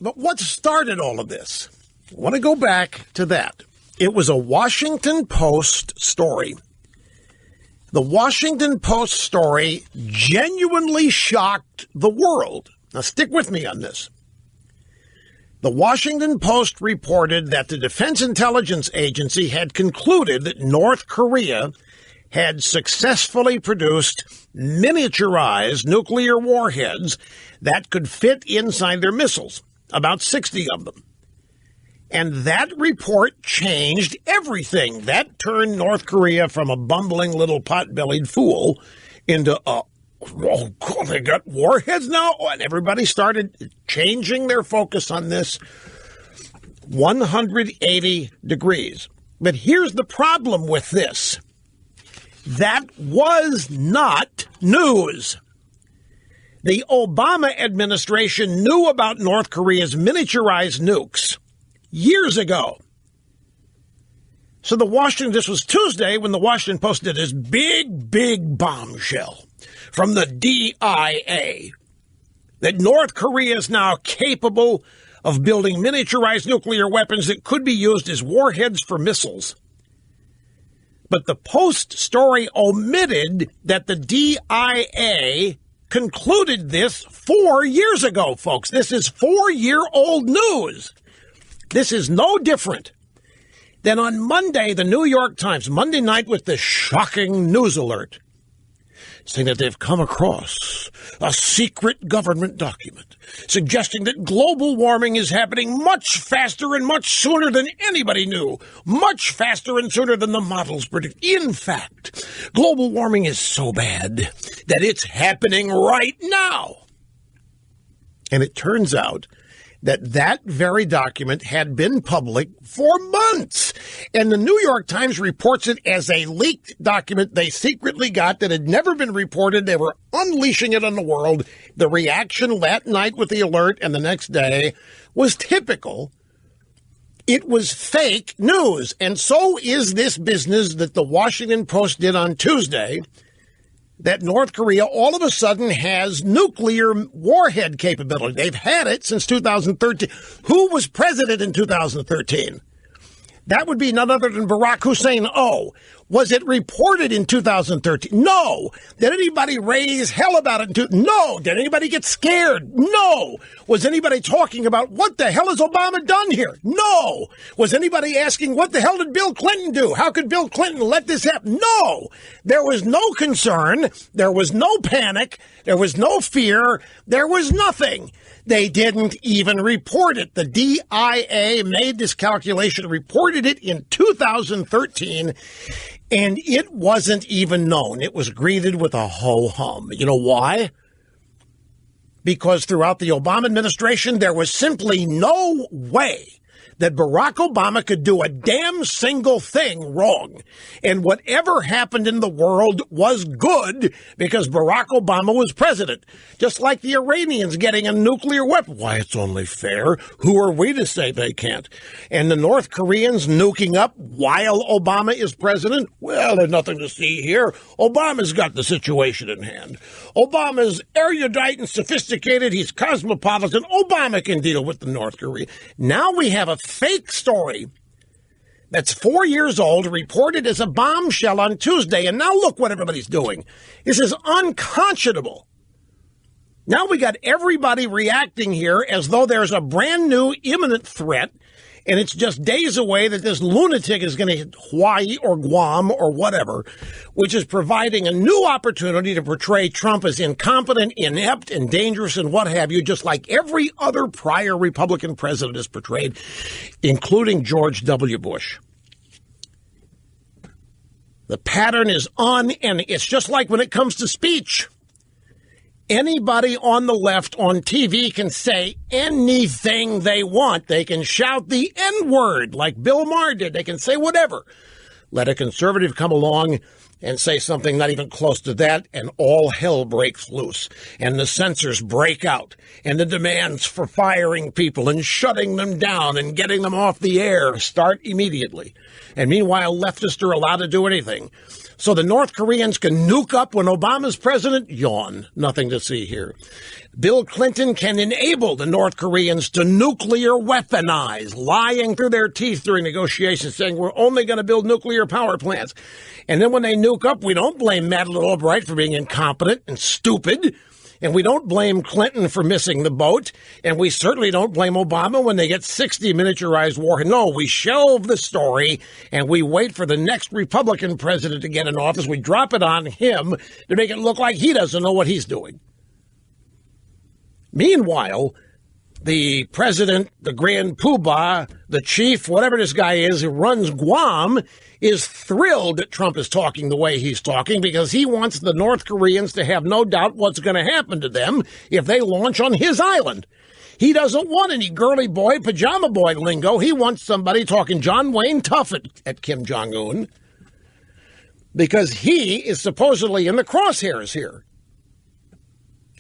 But what started all of this? I want to go back to that. It was a Washington Post story. The Washington Post story genuinely shocked the world. Now, stick with me on this. The Washington Post reported that the Defense Intelligence Agency had concluded that North Korea had successfully produced miniaturized nuclear warheads that could fit inside their missiles, about 60 of them. And that report changed everything. That turned North Korea from a bumbling little pot-bellied fool into oh, God, they got warheads now? And everybody started changing their focus on this 180 degrees. But here's the problem with this. That was not news. The Obama administration knew about North Korea's miniaturized nukes years ago. So this was Tuesday when the Washington Post did this big bombshell from the DIA that North Korea is now capable of building miniaturized nuclear weapons that could be used as warheads for missiles. But the Post story omitted that the DIA concluded this 4 years ago, folks. This is 4-year-old news. This is no different than on Monday, the New York Times, Monday night, with this shocking news alert saying that they've come across a secret government document suggesting that global warming is happening much faster and much sooner than anybody knew, much faster and sooner than the models predict. In fact, global warming is so bad that it's happening right now. And it turns out that very document had been public for months. And the New York Times reports it as a leaked document they secretly got that had never been reported. They were unleashing it on the world. The reaction that night with the alert and the next day was typical. It was fake news. And so is this business that the Washington Post did on Tuesday, that North Korea all of a sudden has nuclear warhead capability. They've had it since 2013. Who was president in 2013? That would be none other than Barack Hussein. Oh, was it reported in 2013? No. Did anybody raise hell about it? No. Did anybody get scared? No. Was anybody talking about what the hell has Obama done here? No. Was anybody asking what the hell did Bill Clinton do? How could Bill Clinton let this happen? No. There was no concern. There was no panic. There was no fear. There was nothing. They didn't even report it. The DIA made this calculation, reported it in 2013, and it wasn't even known. It was greeted with a ho-hum. You know why? Because throughout the Obama administration, there was simply no way that Barack Obama could do a damn single thing wrong. And whatever happened in the world was good because Barack Obama was president. Just like the Iranians getting a nuclear weapon. Why, it's only fair. Who are we to say they can't? And the North Koreans nuking up while Obama is president? Well, there's nothing to see here. Obama's got the situation in hand. Obama's erudite and sophisticated. He's cosmopolitan. Obama can deal with the North Korea. Now we have a fake story that's 4 years old, reported as a bombshell on Tuesday, and now look what everybody's doing. This is unconscionable. Now we got everybody reacting here as though there's a brand new imminent threat, and it's just days away that this lunatic is going to hit Hawaii or Guam or whatever, which is providing a new opportunity to portray Trump as incompetent, inept, and dangerous and what have you, just like every other prior Republican president is portrayed, including George W. Bush. The pattern is on, and it's just like when it comes to speech. Anybody on the left on TV can say anything they want. They can shout the N-word like Bill Maher did. They can say whatever. Let a conservative come along and say something not even close to that, and all hell breaks loose. And the censors break out. And the demands for firing people and shutting them down and getting them off the air start immediately. And meanwhile, leftists are allowed to do anything. so the North Koreans can nuke up when Obama's president? Yawn. Nothing to see here. Bill Clinton can enable the North Koreans to nuclear weaponize, lying through their teeth during negotiations, saying we're only going to build nuclear power plants. And then when they nuke up, we don't blame Madeleine Albright for being incompetent and stupid. And we don't blame Clinton for missing the boat. And we certainly don't blame Obama when they get 60 miniaturized warheads. No, we shelve the story and we wait for the next Republican president to get in office. We drop it on him to make it look like he doesn't know what he's doing. Meanwhile, the president, the grand poobah, the chief, whatever this guy is who runs Guam, is thrilled that Trump is talking the way he's talking because he wants the North Koreans to have no doubt what's going to happen to them if they launch on his island. He doesn't want any girly boy, pajama boy lingo. He wants somebody talking John Wayne tough at Kim Jong-un because he is supposedly in the crosshairs here.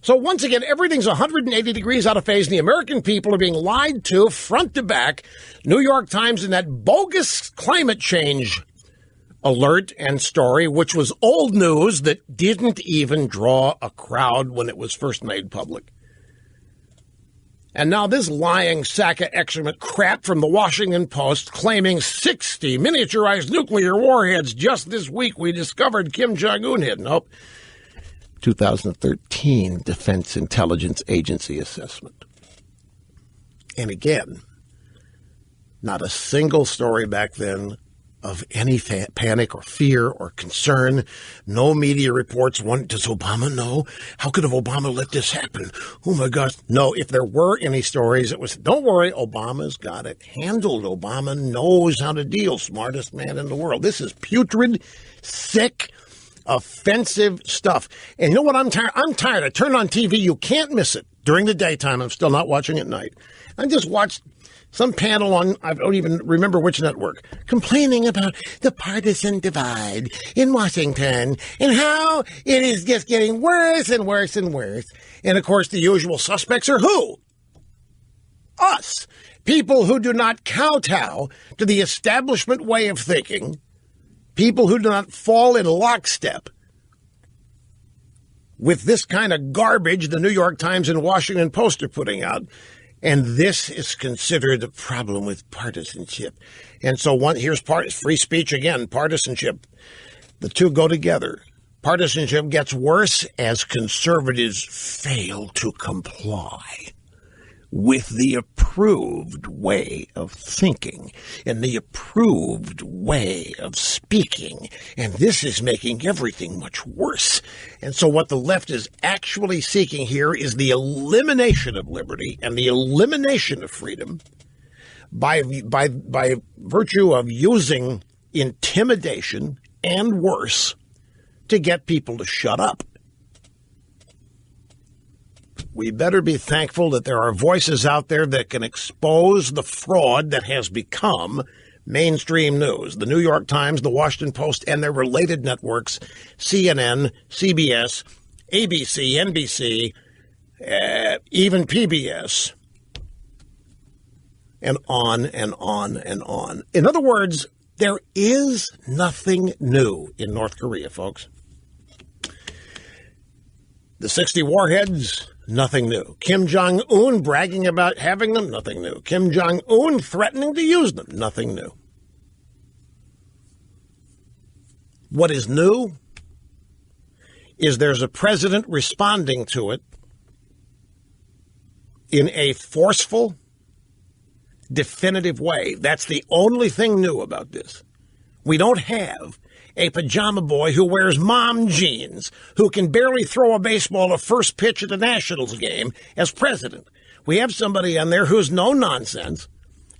So once again, everything's 180 degrees out of phase, and the American people are being lied to front to back. New York Times in that bogus climate change alert and story, which was old news that didn't even draw a crowd when it was first made public. And now this lying sack of excrement crap from the Washington Post claiming 60 miniaturized nuclear warheads. Just this week we discovered Kim Jong-un hid. Nope. 2013 Defense Intelligence Agency assessment. And again, not a single story back then of any panic or fear or concern. No media reports. Does Obama know? How could have Obama let this happen? Oh, my gosh. No, if there were any stories, it was, don't worry, Obama's got it handled. Obama knows how to deal. Smartest man in the world. This is putrid, sick, offensive stuff. And you know what? I'm tired. I turn on TV. You can't miss it during the daytime. I'm still not watching at night. I just watched some panel on, I don't even remember which network, complaining about the partisan divide in Washington and how it is just getting worse and worse and worse. And of course, the usual suspects are who? Us. People who do not kowtow to the establishment way of thinking. People who do not fall in lockstep with this kind of garbage the New York Times and Washington Post are putting out. And this is considered a problem with partisanship. And so here's free speech again, partisanship. The two go together. Partisanship gets worse as conservatives fail to comply with the approved way of thinking and the approved way of speaking. And this is making everything much worse. And so what the left is actually seeking here is the elimination of liberty and the elimination of freedom by virtue of using intimidation and worse to get people to shut up. We better be thankful that there are voices out there that can expose the fraud that has become mainstream news. The New York Times, the Washington Post, and their related networks, CNN, CBS, ABC, NBC, even PBS, and on and on and on. In other words, there is nothing new in North Korea, folks. The 60 warheads, nothing new. Kim Jong-un bragging about having them, nothing new. Kim Jong-un threatening to use them, nothing new. What is new is there's a president responding to it in a forceful, definitive way. That's the only thing new about this. We don't have a pajama boy who wears mom jeans, who can barely throw a baseball at first pitch at the Nationals game as president. We have somebody on there who's no nonsense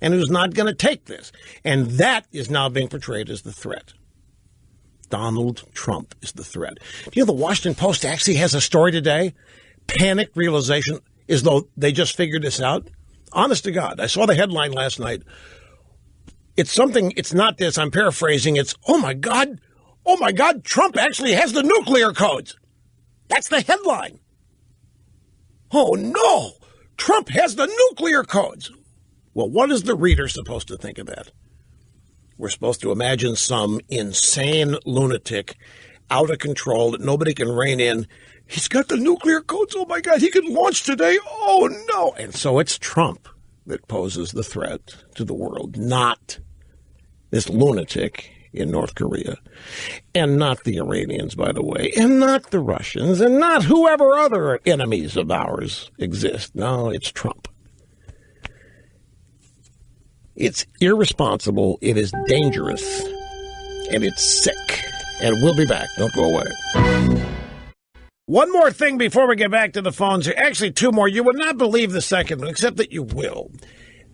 and who's not going to take this. And that is now being portrayed as the threat. Donald Trump is the threat. You know, the Washington Post actually has a story today. Panic realization as though they just figured this out. Honest to God, I saw the headline last night. It's something, it's not this, I'm paraphrasing, it's, oh my God, Trump actually has the nuclear codes. That's the headline. Oh no, Trump has the nuclear codes. Well, what is the reader supposed to think of that? We're supposed to imagine some insane lunatic out of control that nobody can rein in. He's got the nuclear codes. Oh, my God, he could launch today. Oh, no. And so it's Trump that poses the threat to the world, not this lunatic in North Korea, and not the Iranians, by the way, and not the Russians, and not whoever other enemies of ours exist. No, it's Trump. It's irresponsible, it is dangerous, and it's sick. And we'll be back. Don't go away. One more thing before we get back to the phones. Actually, two more. You would not believe the second one, except that you will.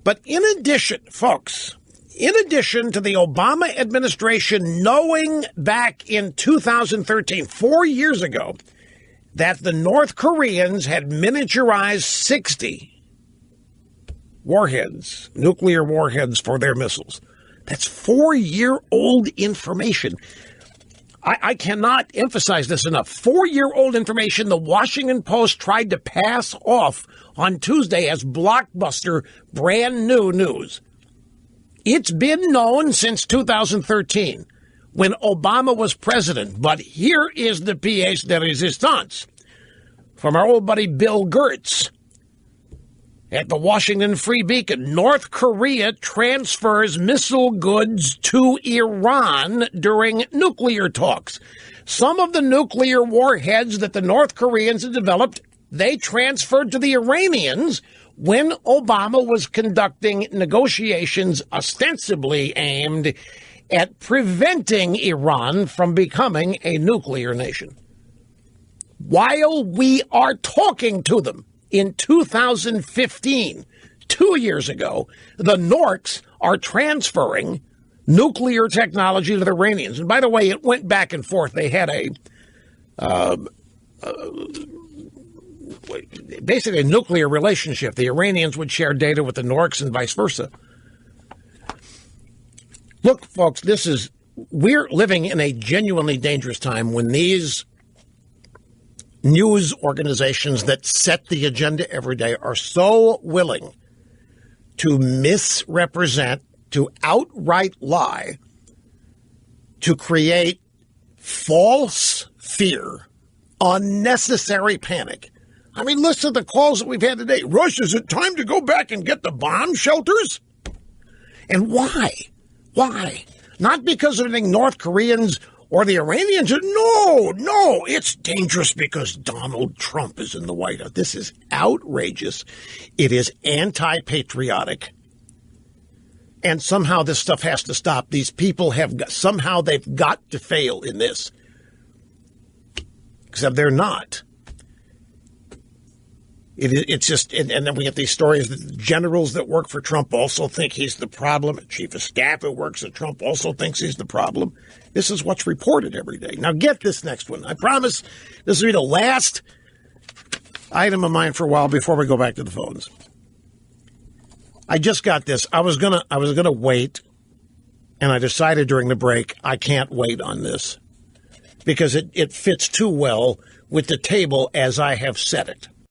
But in addition, folks, in addition to the Obama administration knowing back in 2013, 4 years ago, that the North Koreans had miniaturized 60 warheads, nuclear warheads for their missiles. That's 4-year-old information. I cannot emphasize this enough. 4-year-old information the Washington Post tried to pass off on Tuesday as blockbuster, brand new news. It's been known since 2013 when Obama was president. But here is the pièce de résistance from our old buddy Bill Gertz at the Washington Free Beacon. North Korea transfers missile goods to Iran during nuclear talks. Some of the nuclear warheads that the North Koreans had developed, they transferred to the Iranians when Obama was conducting negotiations ostensibly aimed at preventing Iran from becoming a nuclear nation. While we are talking to them, in 2015, 2 years ago, the Norks are transferring nuclear technology to the Iranians. And by the way, it went back and forth. They had basically a nuclear relationship. The Iranians would share data with the Norks and vice versa. Look, folks, we're living in a genuinely dangerous time when these news organizations that set the agenda every day are so willing to misrepresent, to outright lie, to create false fear, unnecessary panic. I mean, listen to the calls that we've had today. Rush, is it time to go back and get the bomb shelters? And why? Why? Not because of anything North Koreans or the Iranians. No, it's dangerous because Donald Trump is in the White House. This is outrageous. It is anti-patriotic. And somehow this stuff has to stop. These people they've got to fail in this. Except they're not. It's just, and then we get these stories that the generals that work for Trump also think he's the problem. A chief of staff who works at Trump also thinks he's the problem. This is what's reported every day. Now get this next one. I promise this will be the last item of mine for a while before we go back to the phones. I just got this. I was gonna wait, and I decided during the break I can't wait on this because it fits too well with the table as I have set it.